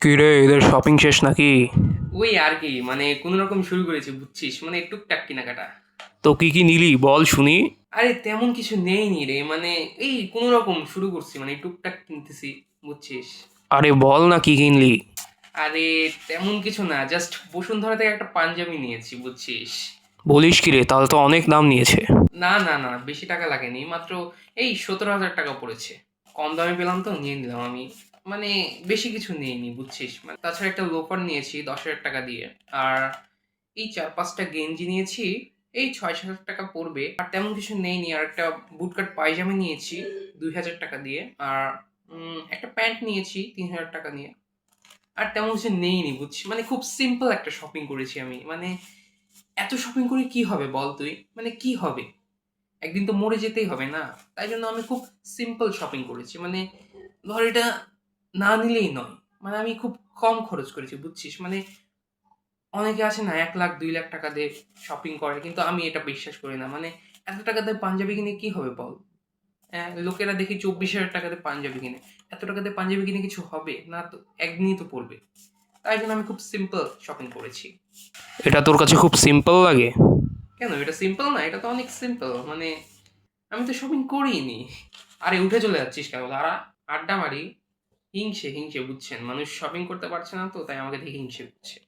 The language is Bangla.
কি রে, এদের শপিং শেষ নাকি? ওই আর কি মানে কোনো রকম শুরু করেছি বুঝছিস, মানে টুকটাক কেনাকাটা। তো কি কি নিলি বল শুনি। আরে তেমন কিছু নেইনি রে, মানে এই কোনো রকম শুরু করছি, মানে টুকটাক কিনতেছি বুঝছিস। আরে বল না কি কিনলি। আরে তেমন কিছু না, জাস্ট বসুন্ধরা থেকে একটা পাঞ্জাবি নিয়েছি বুঝছিস। বলিস কি রে, তাহলে তো অনেক দাম নিয়েছে। না না না, বেশি টাকা লাগেনি, মাত্র এই 17,000 টাকা পড়েছে। কম দামে পেলাম তো নিয়ে নিলাম আমি। মানে বেশি কিছু নিইনি বুঝছিস, মানে তাছাড়া একটা লোফার নিয়েছি 10,000 টাকা দিয়ে। আর এই 4-5টা গেঞ্জি নিয়েছি, এই 6-7 হাজার টাকা পড়বে। আর তেমন কিছু নেইনি। আর একটা বুটকাট পায়জামা নিয়েছি 2,000 টাকা দিয়ে। আর একটা প্যান্ট নিয়েছি 3,000 টাকা নিয়ে। আর তেমন কিছু নেইনি বুঝছি, মানে খুব সিম্পল একটা শপিং করেছি আমি। মানে এত শপিং করে কি হবে বল তুই, মানে কি হবে? একদিন তো মরে যেতেই হবে না। তাই জন্য আমি খুব সিম্পল শপিং করেছি, মানে ধর এটা না নিলেই নয়। মানে আমি খুব কম খরচ করেছি বুঝছিস। মানে অনেকে আছে না 1 লাখ 2 লাখ টাকা দিয়ে শপিং করে, কিন্তু আমি এটা বিশ্বাস করি না। মানে এত টাকা দিয়ে পাঞ্জাবি কিনে কি হবে বল? লোকেরা দেখি 24,000 টাকা দিয়ে পাঞ্জাবি কিনে। এত টাকা দিয়ে পাঞ্জাবি কিনে কিছু হবে না তো, একদিনই তো পড়বে। তাই জন্য আমি খুব সিম্পল শপিং করেছি। এটা তোর কাছে খুব সিম্পল লাগে? কেন, এটা সিম্পল না? এটা তো অনেক সিম্পল। মানে আমি তো শপিং করিনি। আরে উঠে চলে যাচ্ছিস কেন, দাঁড়া, আড্ডা মারি। হিংসে হিংসে বুঝছেন, মানুষ শপিং করতে পারছে না তো তাই আমাকে দেখে হিংসে হচ্ছে।